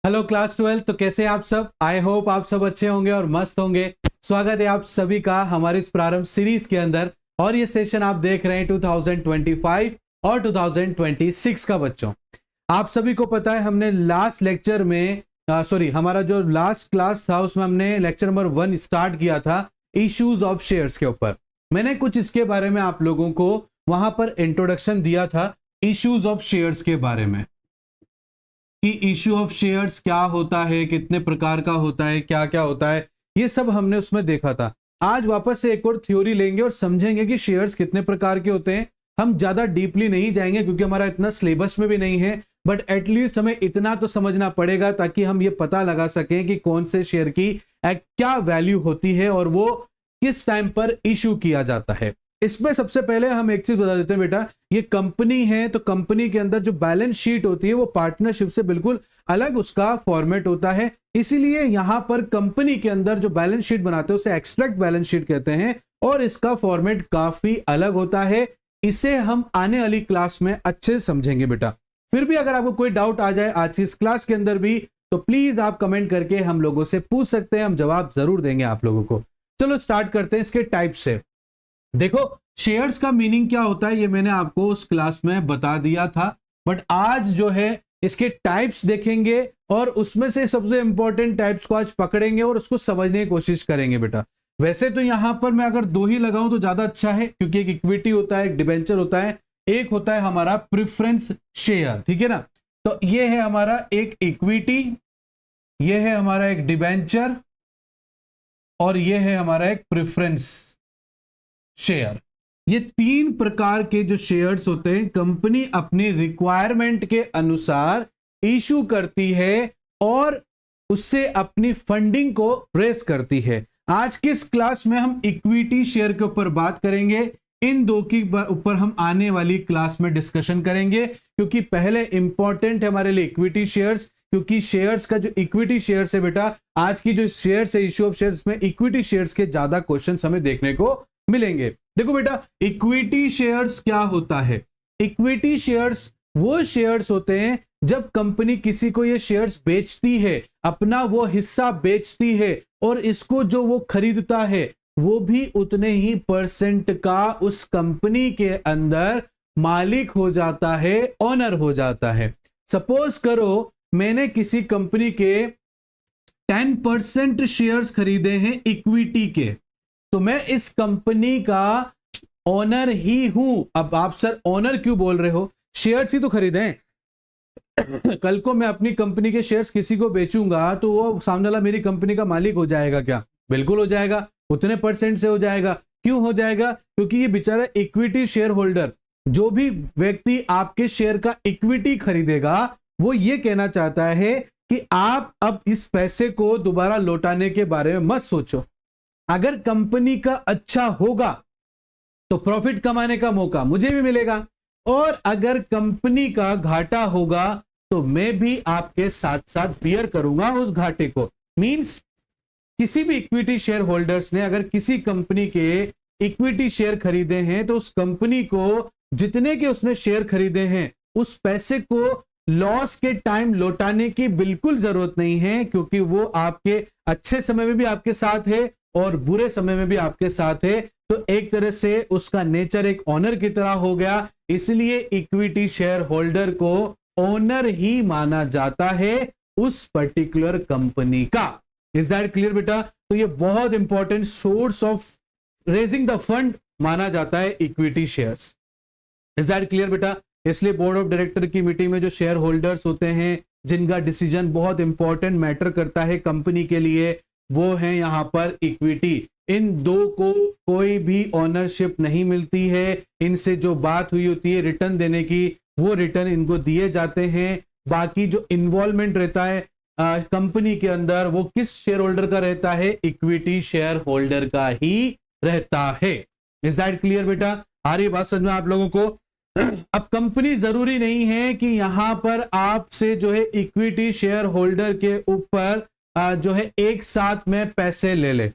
Hello class 12। तो कैसे हैं आप सब? आई होप आप सब अच्छे होंगे और मस्त होंगे। स्वागत है आप सभी का हमारे इस प्रारंभ सीरीज के अंदर। और ये सेशन आप देख रहे हैं 2025 और 2026 का। बच्चों, आप सभी को पता है हमने लास्ट लेक्चर में हमारा जो लास्ट क्लास था उसमें हमने लेक्चर नंबर 1 स्टार्ट किया था इश्यूज ऑफ शेयर्स के ऊपर। मैंने कुछ इसके बारे में आप लोगों को वहां पर इंट्रोडक्शन दिया था इश्यूज ऑफ शेयर्स के बारे में, कि इश्यू ऑफ शेयर्स क्या होता है, कितने प्रकार का होता है, क्या क्या होता है, ये सब हमने उसमें देखा था। आज वापस से एक और थ्योरी लेंगे और समझेंगे कि शेयर्स कितने प्रकार के होते हैं। हम ज्यादा डीपली नहीं जाएंगे क्योंकि हमारा इतना सिलेबस में भी नहीं है, बट एटलीस्ट हमें इतना तो समझना पड़ेगा ताकि हम ये पता लगा सकें कि कौन से शेयर की क्या वैल्यू होती है और वो किस टाइम पर इश्यू किया जाता है। इसमें सबसे पहले हम एक चीज बता देते हैं बेटा, ये कंपनी है तो कंपनी के अंदर जो बैलेंस शीट होती है वो पार्टनरशिप से बिल्कुल अलग उसका फॉर्मेट होता है। इसीलिए यहां पर कंपनी के अंदर जो बैलेंस शीट बनाते हैं उसे एक्सट्रैक्ट बैलेंस शीट कहते हैं और इसका फॉर्मेट काफी अलग होता है। इसे हम आने वाली क्लास में अच्छे से समझेंगे बेटा। फिर भी अगर आपको कोई डाउट आ जाए आज की इस क्लास के अंदर भी तो प्लीज आप कमेंट करके हम लोगों से पूछ सकते हैं, हम जवाब जरूर देंगे आप लोगों को। चलो स्टार्ट करते हैं इसके टाइप से। देखो, शेयर्स का मीनिंग क्या होता है ये मैंने आपको उस क्लास में बता दिया था, बट आज जो है इसके टाइप्स देखेंगे और उसमें से सबसे इंपॉर्टेंट टाइप्स को आज पकड़ेंगे और उसको समझने की कोशिश करेंगे बेटा। वैसे तो यहां पर मैं अगर दो ही लगाऊं तो ज्यादा अच्छा है, क्योंकि एक इक्विटी होता है, एक डिबेंचर होता है, एक होता है हमारा प्रेफरेंस शेयर, ठीक है ना। तो ये है हमारा एक इक्विटी, ये है हमारा एक डिबेंचर और ये है हमारा एक प्रेफरेंस शेयर। ये तीन प्रकार के जो शेयर्स होते हैं कंपनी अपनी रिक्वायरमेंट के अनुसार इशू करती है और उससे अपनी फंडिंग को रेस करती है। आज की इस क्लास में हम इक्विटी शेयर के ऊपर बात करेंगे। इन दो के ऊपर हम आने वाली क्लास में डिस्कशन करेंगे, क्योंकि पहले इंपॉर्टेंट है हमारे लिए इक्विटी शेयर्स, क्योंकि शेयर्स का जो इक्विटी शेयर्स है बेटा, आज की जो शेयर्स है इश्यू ऑफ शेयर्स में इक्विटी शेयर्स के ज्यादा क्वेश्चंस हमें देखने को मिलेंगे। देखो बेटा, इक्विटी शेयर्स क्या होता है? इक्विटी शेयर्स वो शेयर्स होते हैं जब कंपनी किसी को ये शेयर्स बेचती है, अपना वो हिस्सा बेचती है और इसको जो वो खरीदता है वो भी उतने ही परसेंट का उस कंपनी के अंदर मालिक हो जाता है, ओनर हो जाता है। सपोज करो मैंने किसी कंपनी के 10% शेयर्स खरीदे हैं इक्विटी के, तो मैं इस कंपनी का ओनर ही हूं। अब आप सर ओनर क्यों बोल रहे हो? शेयर्स ही तो खरीदे हैं। कल को मैं अपनी कंपनी के शेयर्स किसी को बेचूंगा तो वो सामने वाला मेरी कंपनी का मालिक हो जाएगा क्या? बिल्कुल हो जाएगा, उतने परसेंट से हो जाएगा। क्यों हो जाएगा? क्योंकि ये बेचारा इक्विटी शेयर होल्डर, जो भी व्यक्ति आपके शेयर का इक्विटी खरीदेगा वो ये कहना चाहता है कि आप अब इस पैसे को दोबारा लौटाने के बारे में मत सोचो। अगर कंपनी का अच्छा होगा तो प्रॉफिट कमाने का मौका मुझे भी मिलेगा, और अगर कंपनी का घाटा होगा तो मैं भी आपके साथ साथ बियर करूंगा उस घाटे को। मींस किसी भी इक्विटी शेयर होल्डर्स ने अगर किसी कंपनी के इक्विटी शेयर खरीदे हैं तो उस कंपनी को जितने के उसने शेयर खरीदे हैं उस पैसे को लॉस के टाइम लौटाने की बिल्कुल जरूरत नहीं है, क्योंकि वो आपके अच्छे समय में भी आपके साथ है और बुरे समय में भी आपके साथ है। तो एक तरह से उसका नेचर एक ओनर की तरह हो गया, इसलिए इक्विटी शेयर होल्डर को ओनर ही माना जाता है उस पर्टिकुलर कंपनी का। इज दैट क्लियर बेटा? तो ये बहुत important source of raising the fund माना जाता है equity shares. Is that clear बेटा? इसलिए बोर्ड ऑफ डायरेक्टर की मीटिंग में जो शेयर होल्डर्स होते हैं जिनका डिसीजन बहुत इंपॉर्टेंट मैटर करता है कंपनी के लिए, वो है यहां पर इक्विटी। इन दो को कोई भी ओनरशिप नहीं मिलती है। इनसे जो बात हुई होती है रिटर्न देने की, वो रिटर्न इनको दिए जाते हैं। बाकी जो इन्वॉल्वमेंट रहता है कंपनी के अंदर वो किस शेयर होल्डर का रहता है? इक्विटी शेयर होल्डर का ही रहता है। इज दैट क्लियर बेटा? आ रही बात समझ में आप लोगों को? अब कंपनी जरूरी नहीं है कि यहां पर आपसे जो है इक्विटी शेयर होल्डर के ऊपर जो है एक साथ में पैसे ले ले,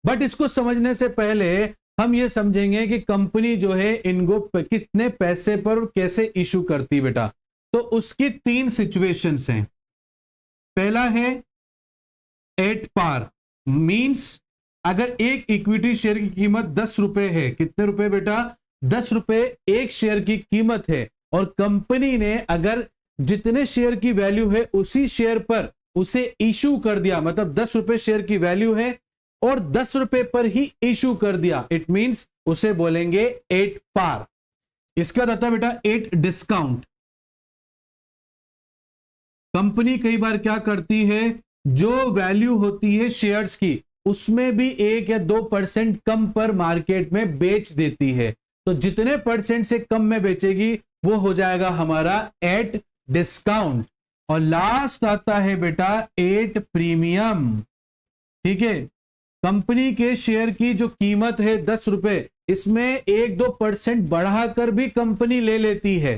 बट इसको समझने से पहले हम ये समझेंगे कि कंपनी जो है इनको कितने पैसे पर कैसे इशू करती बेटा। तो उसकी तीन सिचुएशंस हैं। पहला है एट पार, मींस अगर एक इक्विटी शेयर की कीमत 10 रुपए है, कितने रुपए बेटा, 10 रुपए एक शेयर की कीमत है, और कंपनी ने अगर जितने शेयर की वैल्यू है उसी शेयर पर उसे इशू कर दिया, मतलब 10 रुपए शेयर की वैल्यू है और 10 रुपए पर ही इशू कर दिया, इट मींस उसे बोलेंगे एट पार। इसका आता है बेटा एट डिस्काउंट। कंपनी कई बार क्या करती है, जो वैल्यू होती है शेयर्स की उसमें भी 1 या 2% कम पर मार्केट में बेच देती है, तो जितने परसेंट से कम में बेचेगी वो हो जाएगा हमारा एट डिस्काउंट। और लास्ट आता है बेटा एट प्रीमियम। ठीक है, कंपनी के शेयर की जो कीमत है 10 रुपए, इसमें 1-2% बढ़ाकर भी कंपनी ले लेती है,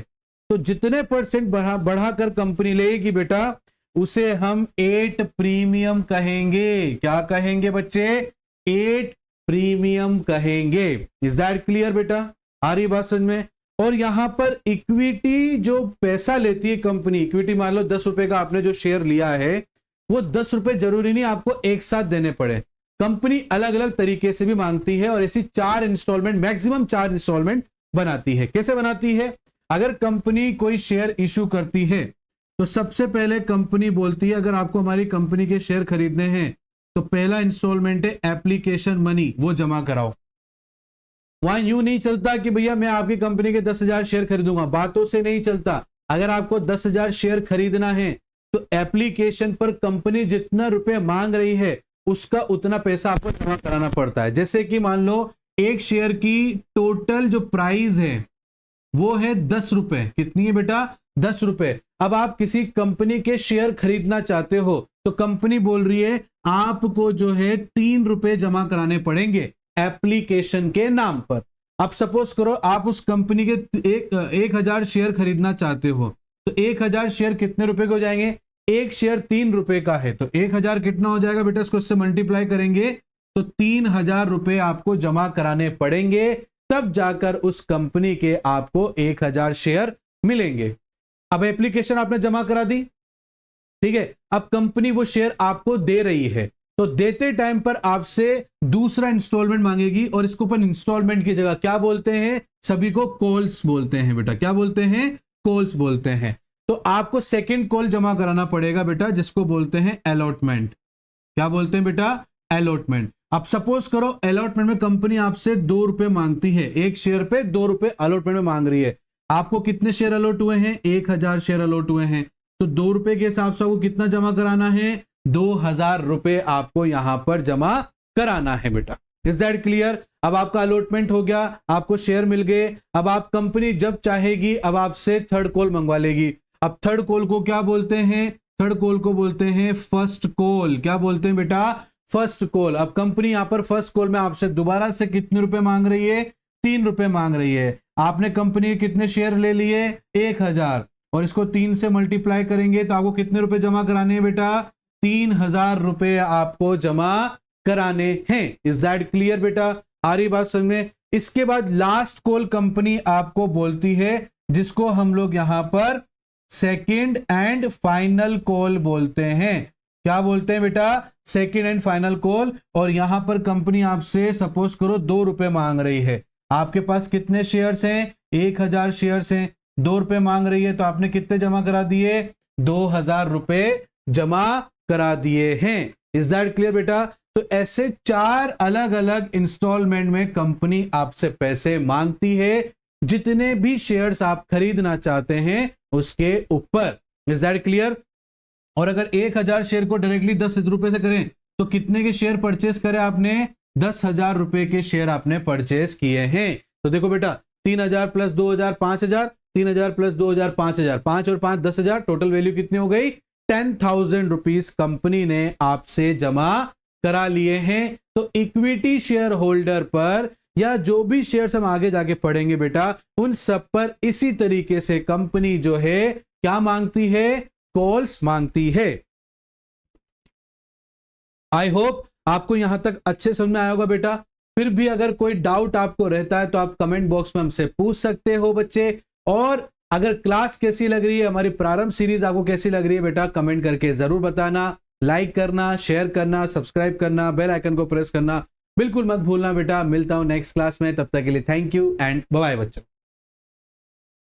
तो जितने परसेंट बढ़ाकर कंपनी लेगी बेटा उसे हम एट प्रीमियम कहेंगे। क्या कहेंगे बच्चे, एट प्रीमियम कहेंगे। इज दैट क्लियर बेटा, आ रही बात समझ में। और यहां पर इक्विटी जो पैसा लेती है कंपनी, इक्विटी मान लो 10 रुपए का आपने जो शेयर लिया है, वो 10 रुपए जरूरी नहीं आपको एक साथ देने पड़े, कंपनी अलग अलग तरीके से भी मांगती है और ऐसी 4 इंस्टॉलमेंट, मैक्सिमम 4 इंस्टॉलमेंट बनाती है। कैसे बनाती है, अगर कंपनी कोई शेयर इशू करती है तो सबसे पहले कंपनी बोलती है अगर आपको हमारी कंपनी के शेयर खरीदने हैं तो पहला इंस्टॉलमेंट है एप्लीकेशन मनी, वो जमा कराओ। वहां यूं नहीं चलता कि भैया मैं आपकी कंपनी के 10,000 शेयर खरीदूंगा, बातों से नहीं चलता। अगर आपको 10,000 शेयर खरीदना है तो एप्लीकेशन पर कंपनी जितना रुपए मांग रही है उसका उतना पैसा आपको जमा कराना पड़ता है। जैसे कि मान लो एक शेयर की टोटल जो प्राइस है वो है 10 रुपए, कितनी है बेटा, 10 रुपए। अब आप किसी कंपनी के शेयर खरीदना चाहते हो तो कंपनी बोल रही है आपको जो है 3 रुपए जमा कराने पड़ेंगे एप्लीकेशन के नाम पर। अब सपोज करो आप उस कंपनी के 1,000 शेयर खरीदना चाहते हो, तो 1,000 शेयर कितने रुपए के हो जाएंगे, एक शेयर 3 रुपए का है, तो 1,000 कितना हो जाएगा बेटा, इसको इससे मल्टीप्लाई करेंगे तो 3,000 रुपए आपको जमा कराने पड़ेंगे, तब जाकर उस कंपनी के आपको 1,000 शेयर मिलेंगे। अब एप्लीकेशन आपने जमा करा दी, ठीक है, अब कंपनी वो शेयर आपको दे रही है, तो देते टाइम पर आपसे दूसरा इंस्टॉलमेंट मांगेगी और इसको अपन इंस्टॉलमेंट की जगह क्या बोलते हैं, सभी को कॉल्स बोलते हैं बेटा। क्या बोलते हैं, कॉल्स बोलते हैं। तो आपको सेकंड कॉल जमा कराना पड़ेगा बेटा, जिसको बोलते हैं अलॉटमेंट। क्या बोलते हैं बेटा, अलॉटमेंट। अब सपोज करो अलॉटमेंट में कंपनी आपसे 2 रुपए मांगती है, एक शेयर पे 2 रुपए अलॉटमेंट में मांग रही है। आपको कितने शेयर अलॉट हुए हैं, 1,000 शेयर अलॉट हुए हैं, तो 2 रुपए के हिसाब से आपको कितना जमा कराना है, 2,000 रुपए आपको यहां पर जमा कराना है बेटा। Is that clear. अब आपका अलॉटमेंट हो गया, आपको शेयर मिल गए। अब आप कंपनी जब चाहेगी अब आपसे थर्ड कॉल मंगवा लेगी। अब थर्ड कॉल को क्या बोलते हैं, थर्ड कॉल को बोलते हैं फर्स्ट कॉल। क्या बोलते हैं बेटा, फर्स्ट कॉल। अब कंपनी यहां पर फर्स्ट कॉल में आपसे दोबारा से कितने रुपए मांग रही है, 3 रुपए मांग रही है। आपने कंपनी के कितने शेयर ले लिए, 1,000, और इसको 3 से मल्टीप्लाई करेंगे तो आपको कितने रुपए जमा कराने हैं बेटा, 3,000 रुपए आपको जमा कराने हैं। इज दैट क्लियर बेटा, आ रही बात समझ में। इसके बाद लास्ट कॉल कंपनी आपको बोलती है, जिसको हम लोग यहां पर सेकंड एंड फाइनल कॉल बोलते हैं। क्या बोलते हैं बेटा, सेकंड एंड फाइनल कॉल। और यहां पर कंपनी आपसे सपोज करो 2 रुपए मांग रही है। आपके पास कितने शेयर्स हैं, 1,000 शेयर्स हैं, 2 रुपए मांग रही है, तो आपने कितने जमा करा दिए, 2,000 रुपए जमा करा दिए हैं। इज दैट क्लियर बेटा। तो ऐसे 4 अलग अलग इंस्टॉलमेंट में कंपनी आपसे पैसे मांगती है, जितने भी शेयर्स आप खरीदना चाहते हैं उसके ऊपर। Is that clear. और अगर 1,000 शेयर को डायरेक्टली 10 रुपए से करें तो कितने के शेयर परचेस करें आपने, 10,000 रुपए के शेयर आपने परचेस किए हैं। तो देखो बेटा 3,000 प्लस 2,000 5,000, 3,000 प्लस 2,000 5,000, 5 और 5 10,000, टोटल वैल्यू कितनी हो गई, 10,000 रुपीज कंपनी ने आपसे जमा करा लिए हैं। तो इक्विटी शेयर होल्डर पर या जो भी शेयर्स हम आगे जाके पढ़ेंगे बेटा, उन सब पर इसी तरीके से कंपनी जो है क्या मांगती है, कॉल्स मांगती है। आई होप आपको यहां तक अच्छे समझ में आया होगा बेटा। फिर भी अगर कोई डाउट आपको रहता है तो आप कमेंट बॉक्स में हमसे पूछ सकते हो बच्चे। और अगर क्लास कैसी लग रही है, हमारी प्रारंभ सीरीज आपको कैसी लग रही है बेटा, कमेंट करके जरूर बताना। लाइक करना, शेयर करना, सब्सक्राइब करना, बेल आइकन को प्रेस करना बिल्कुल मत भूलना बेटा। मिलता हूं नेक्स्ट क्लास में, तब तक के लिए thank you and bye bye बच्चों।